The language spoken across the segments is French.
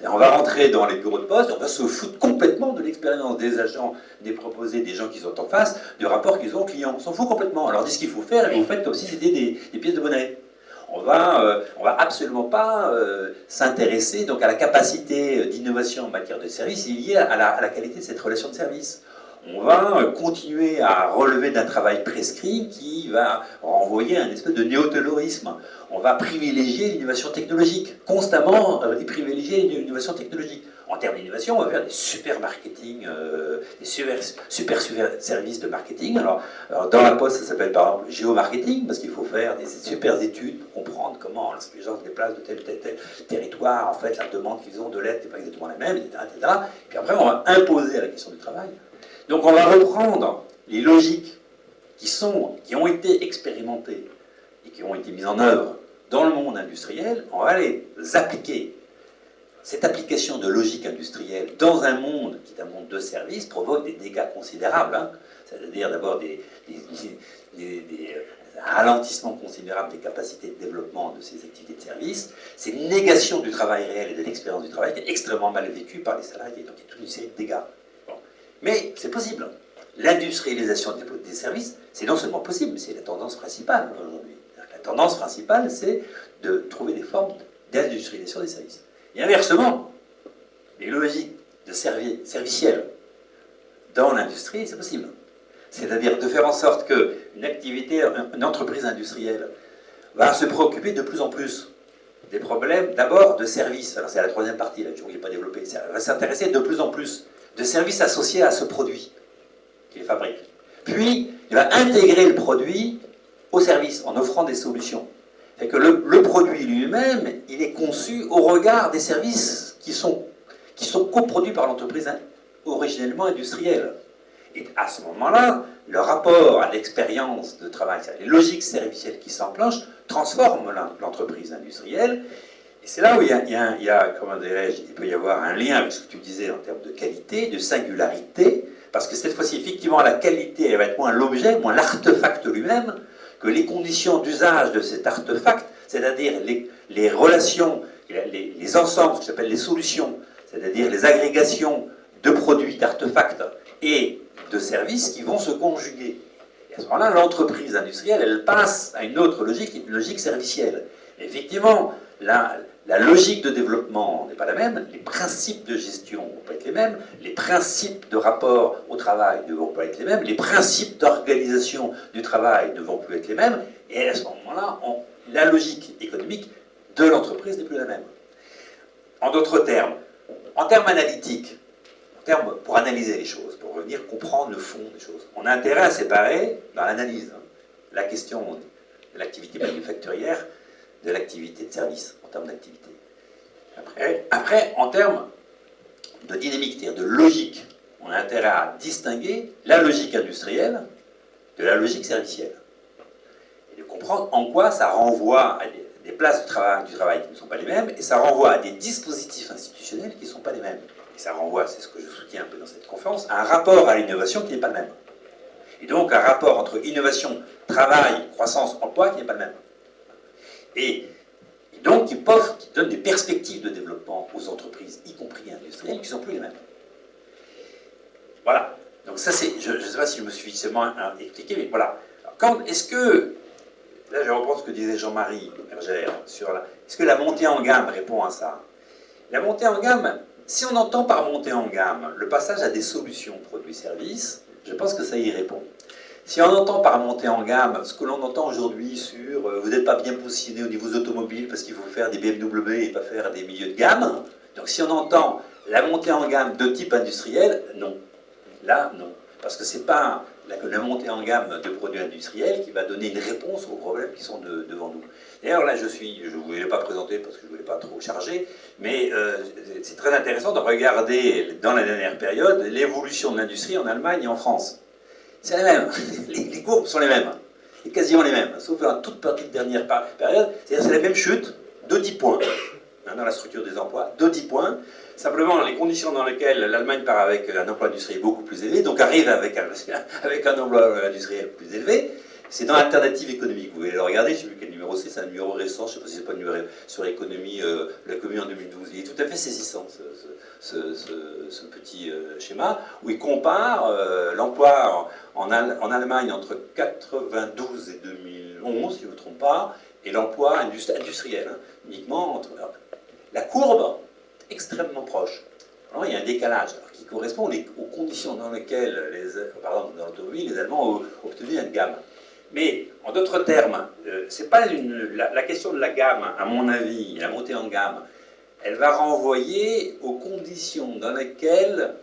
Et on va rentrer dans les bureaux de poste, on va se foutre complètement de l'expérience des agents, des proposés, des gens qui sont en face, du rapport qu'ils ont aux clients. On s'en fout complètement. On leur dit ce qu'il faut faire et vous faites comme si c'était des pièces de monnaie. On va absolument pas s'intéresser donc à la capacité d'innovation en matière de service liée à la qualité de cette relation de service. On va continuer à relever d'un travail prescrit qui va renvoyer à un espèce de néo-taylorisme. On va privilégier l'innovation technologique, constamment privilégier l'innovation technologique. En termes d'innovation, on va faire des super marketing, des super services de marketing. Alors, dans la poste, ça s'appelle par exemple géomarketing, parce qu'il faut faire des super études pour comprendre comment les gens se déplacent de tel territoire. En fait, la demande qu'ils ont de l'aide n'est pas exactement la même, etc., etc. Et puis après, on va imposer à la question du travail. Donc on va reprendre les logiques qui ont été expérimentées et qui ont été mises en œuvre dans le monde industriel, on va les appliquer. Cette application de logique industrielle dans un monde qui est un monde de services provoque des dégâts considérables, hein. C'est-à-dire d'abord des ralentissements considérables des capacités de développement de ces activités de service. C'est une négation du travail réel et de l'expérience du travail qui est extrêmement mal vécue par les salariés. Donc il y a toute une série de dégâts. Mais c'est possible. L'industrialisation des services, c'est non seulement possible, mais c'est la tendance principale aujourd'hui. La tendance principale, c'est de trouver des formes d'industrialisation des services. Et inversement, les logiques de servicielles dans l'industrie, c'est possible. C'est-à-dire de faire en sorte une entreprise industrielle va se préoccuper de plus en plus des problèmes, d'abord de services. Alors c'est la troisième partie, là, je ne l'ai pas développé. Elle va s'intéresser de plus en plus de services associés à ce produit qu'il fabrique. Puis, il va intégrer le produit au service en offrant des solutions. Fait que le produit lui-même, il est conçu au regard des services qui sont coproduits par l'entreprise originellement industrielle. Et à ce moment-là, le rapport à l'expérience de travail, les logiques servicielles qui s'enclenchent, transforment l'entreprise industrielle. Et c'est là où comment dirais-je, il peut y avoir un lien avec ce que tu disais en termes de qualité, de singularité, parce que cette fois-ci, effectivement, la qualité, elle va être moins l'objet, moins l'artefact lui-même, que les conditions d'usage de cet artefact, c'est-à-dire les relations, les ensembles, ce que j'appelle les solutions, c'est-à-dire les agrégations de produits, d'artefacts et de services qui vont se conjuguer. Et à ce moment-là, l'entreprise industrielle, elle passe à une autre logique, une logique servicielle. Et effectivement, la logique de développement n'est pas la même, les principes de gestion ne vont pas être les mêmes, les principes de rapport au travail ne vont pas être les mêmes, les principes d'organisation du travail ne vont plus être les mêmes, et à ce moment-là, la logique économique de l'entreprise n'est plus la même. En d'autres termes, en termes analytiques, pour analyser les choses, pour venir comprendre le fond des choses, on a intérêt à séparer dans l'analyse la question de l'activité manufacturière de l'activité de service, en termes d'activité. Après, en termes de dynamique, c'est-à-dire de logique, on a intérêt à distinguer la logique industrielle de la logique servicielle. Et de comprendre en quoi ça renvoie à des places du travail qui ne sont pas les mêmes, et ça renvoie à des dispositifs institutionnels qui ne sont pas les mêmes. Et ça renvoie, c'est ce que je soutiens un peu dans cette conférence, à un rapport à l'innovation qui n'est pas le même. Et donc un rapport entre innovation, travail, croissance, emploi qui n'est pas le même. Et donc qui donne des perspectives de développement aux entreprises, y compris industrielles, qui ne sont plus les mêmes. Voilà. Donc ça c'est, je ne sais pas si je me suis suffisamment expliqué, mais voilà. Est-ce que, là je reprends ce que disait Jean-Marie Bergère, est-ce que la montée en gamme répond à ça? La montée en gamme, si on entend par montée en gamme le passage à des solutions produits-services, je pense que ça y répond. Si on entend par montée en gamme ce que l'on entend aujourd'hui sur vous n'êtes pas bien positionné au niveau automobile parce qu'il faut faire des BMW et pas faire des milieux de gamme, donc si on entend la montée en gamme de type industriel, non. Là, non. Parce que ce n'est pas la montée en gamme de produits industriels qui va donner une réponse aux problèmes qui sont devant nous. D'ailleurs, là, je ne voulais pas présenter parce que je ne voulais pas trop charger, mais c'est très intéressant de regarder dans la dernière période l'évolution de l'industrie en Allemagne et en France. C'est la même. Les courbes sont les mêmes. Et quasiment les mêmes. Sauf dans la toute petite dernière période. C'est-à-dire c'est la même chute de 10 points. Dans la structure des emplois, de 10 points. Simplement, les conditions dans lesquelles l'Allemagne part avec un emploi industriel beaucoup plus élevé, donc arrive avec un emploi industriel plus élevé, C'est dans l'alternative économique. Vous pouvez le regarder, je ne sais plus quel numéro c'est un numéro récent, je ne sais pas si c'est pas un numéro sur l'économie, l'économie en 2012. Il est tout à fait saisissant, ce petit schéma, où il compare l'emploi en Allemagne entre 92 et 2011, si je ne me trompe pas, et l'emploi industriel, hein, uniquement entre... La courbe est extrêmement proche. Alors, il y a un décalage qui correspond aux conditions dans lesquelles, par exemple, dans l'automobile, les Allemands ont obtenu une gamme. Mais, en d'autres termes, c'est pas la question de la gamme, à mon avis, la montée en gamme, elle va renvoyer aux conditions dans lesquelles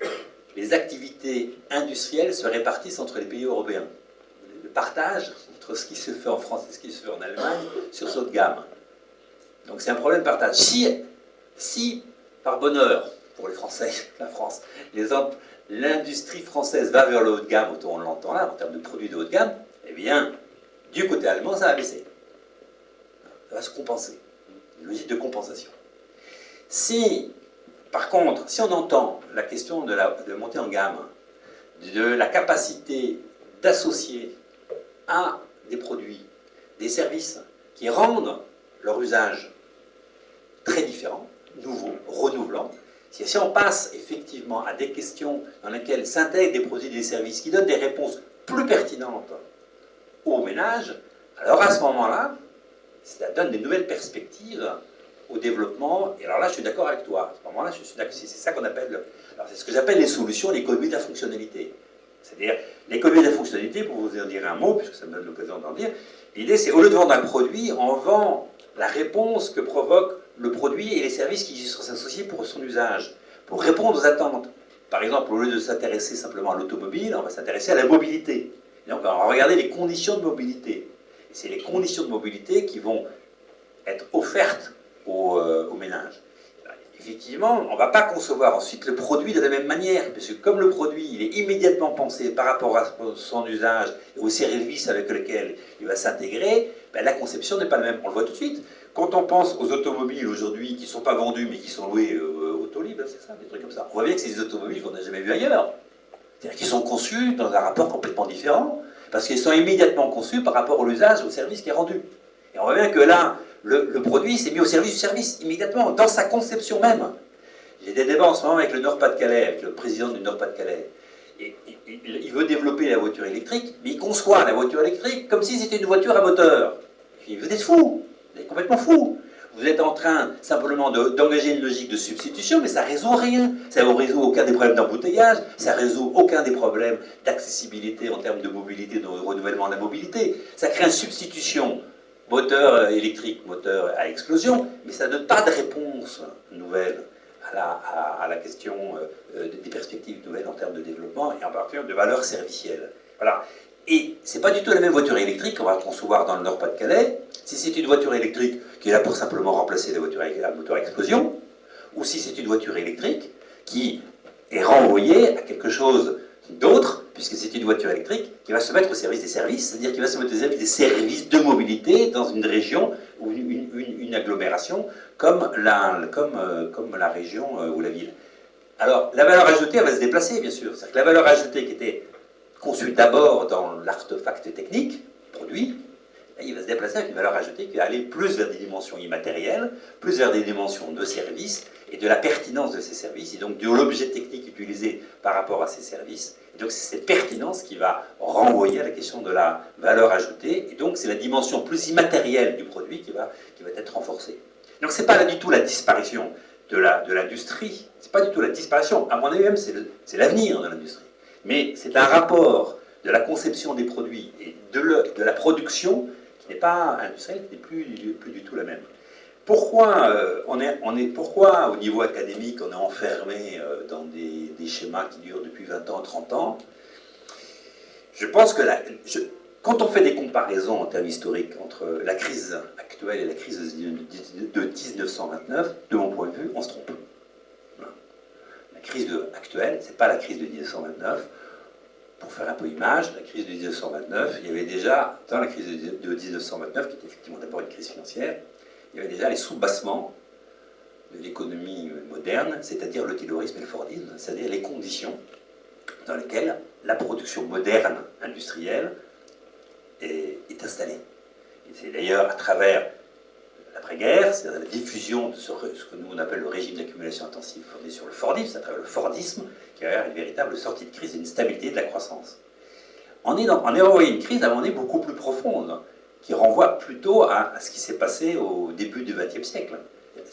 les activités industrielles se répartissent entre les pays européens. Le partage entre ce qui se fait en France et ce qui se fait en Allemagne sur cette gamme. Donc c'est un problème de partage. Si par bonheur, pour les Français, la France, l'industrie française va vers le haut de gamme, autant on l'entend là, en termes de produits de haut de gamme, eh bien, du côté allemand, ça va baisser. Ça va se compenser. Une logique de compensation. Si, par contre, si on entend la question de montée en gamme, de la capacité d'associer à des produits, des services qui rendent leur usage très différent, nouveau, renouvelant, si on passe effectivement à des questions dans lesquelles s'intègrent des produits et des services qui donnent des réponses plus pertinentes aux ménages, alors à ce moment-là, ça donne des nouvelles perspectives au développement. Et alors là, je suis d'accord avec toi. À ce moment-là, je suis d'accord. C'est ça qu'on appelle... Alors c'est ce que j'appelle les solutions, l'économie de la fonctionnalité. C'est-à-dire, l'économie de la fonctionnalité, pour vous en dire un mot, puisque ça me donne l'occasion d'en dire, l'idée c'est, au lieu de vendre un produit, on vend la réponse que provoque le produit et les services qui y sont associés pour son usage, pour répondre aux attentes. Par exemple, au lieu de s'intéresser simplement à l'automobile, on va s'intéresser à la mobilité. Et donc, on va regarder les conditions de mobilité. Et c'est les conditions de mobilité qui vont être offertes aux ménages. Effectivement, on ne va pas concevoir ensuite le produit de la même manière, parce que comme le produit, il est immédiatement pensé par rapport à son usage et aux services avec lesquels il va s'intégrer, ben, la conception n'est pas la même. On le voit tout de suite. Quand on pense aux automobiles aujourd'hui qui ne sont pas vendues mais qui sont louées Autolib, c'est ça, des trucs comme ça. On voit bien que c'est des automobiles qu'on n'a jamais vues ailleurs. C'est-à-dire qu'ils sont conçus dans un rapport complètement différent, parce qu'ils sont immédiatement conçus par rapport à l'usage, au service qui est rendu. Et on voit bien que là, le produit s'est mis au service du service, immédiatement, dans sa conception même. J'ai des débats en ce moment avec le Nord-Pas-de-Calais, avec le président du Nord-Pas-de-Calais. Il veut développer la voiture électrique, mais il conçoit la voiture électrique comme si c'était une voiture à moteur. Vous êtes fou, vous êtes complètement fou. Vous êtes en train simplement d'engager une logique de substitution, mais ça ne résout rien. Ça ne résout aucun des problèmes d'embouteillage, ça ne résout aucun des problèmes d'accessibilité en termes de mobilité, de renouvellement de la mobilité. Ça crée une substitution moteur électrique, moteur à explosion, mais ça ne donne pas de réponse nouvelle à la question des perspectives nouvelles en termes de développement et en particulier de valeurs servicielles. Voilà. Et c'est pas du tout la même voiture électrique qu'on va concevoir dans le Nord-Pas-de-Calais, si c'est une voiture électrique qui est là pour simplement remplacer la voiture à moteur à explosion, ou si c'est une voiture électrique qui est renvoyée à quelque chose d'autre, puisque c'est une voiture électrique qui va se mettre au service des services, c'est-à-dire qui va se mettre au service des services de mobilité dans une région ou une agglomération comme la région ou la ville. Alors, la valeur ajoutée, elle va se déplacer, bien sûr. C'est-à-dire que la valeur ajoutée qui était conçue d'abord dans l'artefact technique, produit, là, il va se déplacer avec une valeur ajoutée qui va aller plus vers des dimensions immatérielles, plus vers des dimensions de services et de la pertinence de ces services, et donc de l'objet technique utilisé par rapport à ces services. Et donc c'est cette pertinence qui va renvoyer à la question de la valeur ajoutée, et donc c'est la dimension plus immatérielle du produit qui va être renforcée. Donc c'est pas du tout la disparition de l'industrie, c'est pas du tout la disparition, à mon avis même c'est l'avenir de l'industrie. Mais c'est un rapport de la conception des produits et de la production qui n'est pas industrielle, qui n'est plus du tout la même. Pourquoi, pourquoi au niveau académique on est enfermé dans des schémas qui durent depuis 20 ans, 30 ans? Je pense que quand on fait des comparaisons en termes historiques entre la crise actuelle et la crise de 1929, de mon point de vue, on se trompe. La crise actuelle, ce n'est pas la crise de 1929. Pour faire un peu image, la crise de 1929, il y avait déjà, dans la crise de 1929, qui était effectivement d'abord une crise financière, il y avait déjà les soubassements de l'économie moderne, c'est-à-dire le taylorisme et le fordisme, c'est-à-dire les conditions dans lesquelles la production moderne industrielle est est installée. Et c'est d'ailleurs à travers l'après-guerre, c'est-à-dire la diffusion de ce que nous on appelle le régime d'accumulation intensive fondé sur le Fordisme, c'est à travers le Fordisme, qui a une véritable sortie de crise et une stabilité de la croissance. On est renvoyé une crise à un moment donné beaucoup plus profonde, qui renvoie plutôt à ce qui s'est passé au début du XXe siècle.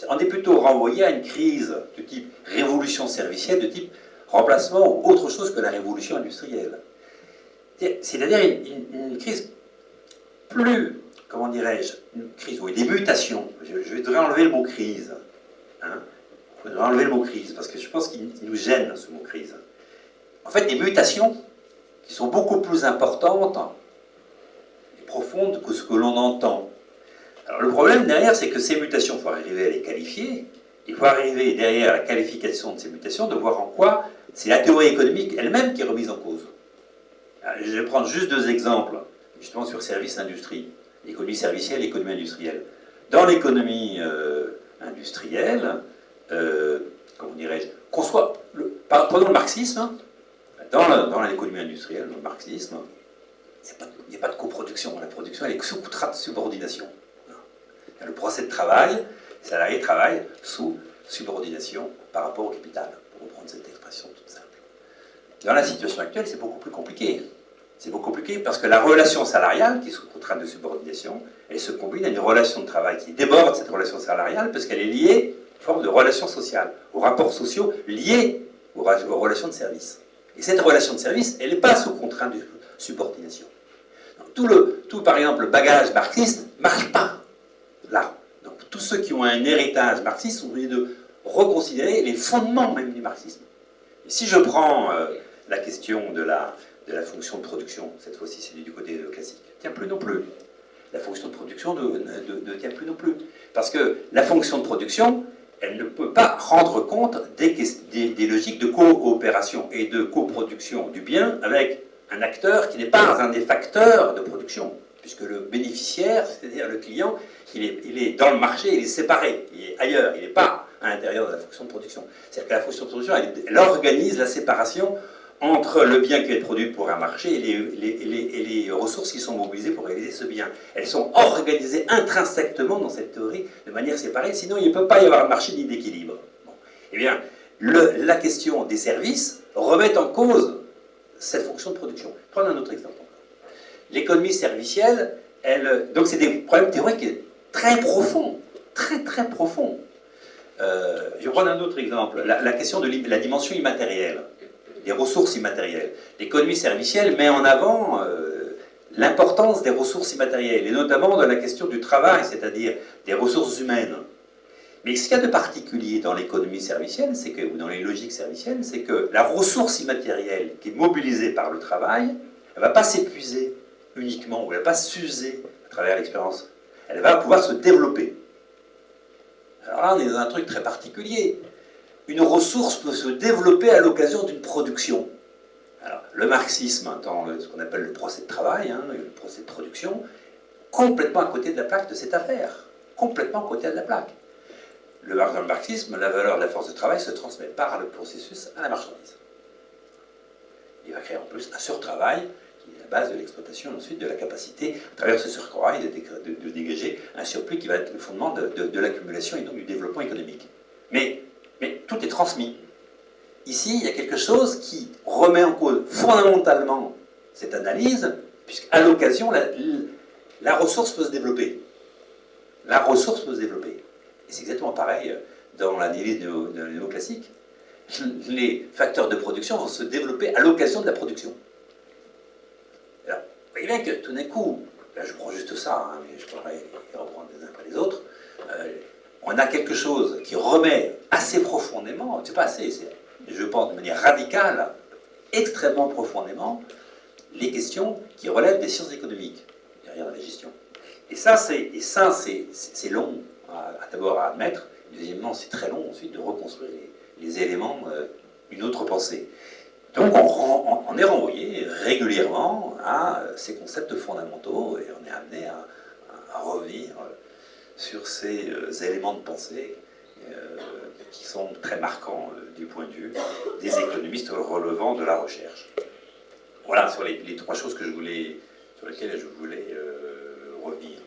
On est plutôt renvoyé à une crise de type révolution servicielle, de type remplacement ou autre chose que la révolution industrielle. C'est-à-dire une crise plus, comment dirais-je, une crise, oui, des mutations. Je voudrais enlever le mot crise. Hein, je voudrais enlever le mot crise, parce que je pense qu'il nous gêne, ce mot crise. En fait, des mutations qui sont beaucoup plus importantes et profondes que ce que l'on entend. Alors, le problème derrière, c'est que ces mutations, il faut arriver à les qualifier. Il faut arriver derrière la qualification de ces mutations, de voir en quoi c'est la théorie économique elle-même qui est remise en cause. Alors, je vais prendre juste deux exemples, justement sur service-industrie. L'économie servicielle et l'économie industrielle. Dans l'économie industrielle, comment dirais-je, prenons le marxisme, hein, dans l'économie industrielle, le marxisme, il n'y a pas de coproduction. La production, elle est sous contrat de subordination. Le procès de travail, les salariés travaillent sous subordination par rapport au capital, pour reprendre cette expression toute simple. Dans la situation actuelle, c'est beaucoup plus compliqué. C'est beaucoup plus compliqué parce que la relation salariale, qui est sous contrat de subordination, elle se combine à une relation de travail qui déborde cette relation salariale parce qu'elle est liée en forme de relation sociale, aux rapports sociaux liés aux relations de service. Et cette relation de service, elle n'est pas sous contrat de subordination. Donc, tout, par exemple, le bagage marxiste ne marche pas là. Donc tous ceux qui ont un héritage marxiste sont obligés de reconsidérer les fondements même du marxisme. Et si je prends la question de la fonction de production, cette fois-ci c'est du côté classique, ne tient plus non plus. La fonction de production ne tient plus non plus. Parce que la fonction de production, elle ne peut pas rendre compte des logiques de coopération et de coproduction du bien avec un acteur qui n'est pas un des facteurs de production. Puisque le bénéficiaire, c'est-à-dire le client, il est dans le marché, il est séparé, il est ailleurs, il n'est pas à l'intérieur de la fonction de production. C'est-à-dire que la fonction de production, elle organise la séparation entre le bien qui est produit pour un marché et les ressources qui sont mobilisées pour réaliser ce bien. Elles sont organisées intrinsèquement dans cette théorie de manière séparée, sinon il ne peut pas y avoir un marché ni d'équilibre. Bon. Eh bien, la question des services remet en cause cette fonction de production. Prenons un autre exemple. L'économie servicielle, donc c'est des problèmes théoriques très profonds, très très profonds. Je vais prendre un autre exemple, la question de la dimension immatérielle, des ressources immatérielles. L'économie servicielle met en avant l'importance des ressources immatérielles, et notamment dans la question du travail, c'est-à-dire des ressources humaines. Mais ce qu'il y a de particulier dans l'économie servicielle, ou dans les logiques servicielles, c'est que la ressource immatérielle qui est mobilisée par le travail, elle ne va pas s'épuiser uniquement, ou elle ne va pas s'user à travers l'expérience. Elle va pouvoir se développer. Alors là, on est dans un truc très particulier. Une ressource peut se développer à l'occasion d'une production. Alors, le marxisme, dans ce qu'on appelle le procès de travail, hein, le procès de production, complètement à côté de la plaque de cette affaire. Complètement à côté de la plaque. Dans le marxisme, la valeur de la force de travail se transmet par le processus à la marchandise. Il va créer en plus un surtravail qui est la base de l'exploitation, ensuite de la capacité, à travers ce surtravail, de dégager un surplus qui va être le fondement de l'accumulation et donc du développement économique. Mais tout est transmis. Ici, il y a quelque chose qui remet en cause fondamentalement cette analyse, puisqu'à l'occasion, la ressource peut se développer. La ressource peut se développer. Et c'est exactement pareil dans l'analyse néoclassique. Les facteurs de production vont se développer à l'occasion de la production. Alors, vous voyez bien que tout d'un coup, là je prends juste ça, hein, mais je pourrais les reprendre les uns après les autres, on a quelque chose qui remet assez profondément, c'est pas assez, je pense de manière radicale, extrêmement profondément, les questions qui relèvent des sciences économiques, derrière la gestion. Et ça, c'est long, d'abord à admettre, deuxièmement, c'est très long ensuite de reconstruire les éléments d'une autre pensée. Donc on est renvoyé régulièrement à ces concepts fondamentaux et on est amené à revenir sur ces éléments de pensée qui sont très marquants du point de vue des économistes relevant de la recherche. Voilà sur les trois choses que je voulais sur lequel je voulais revenir.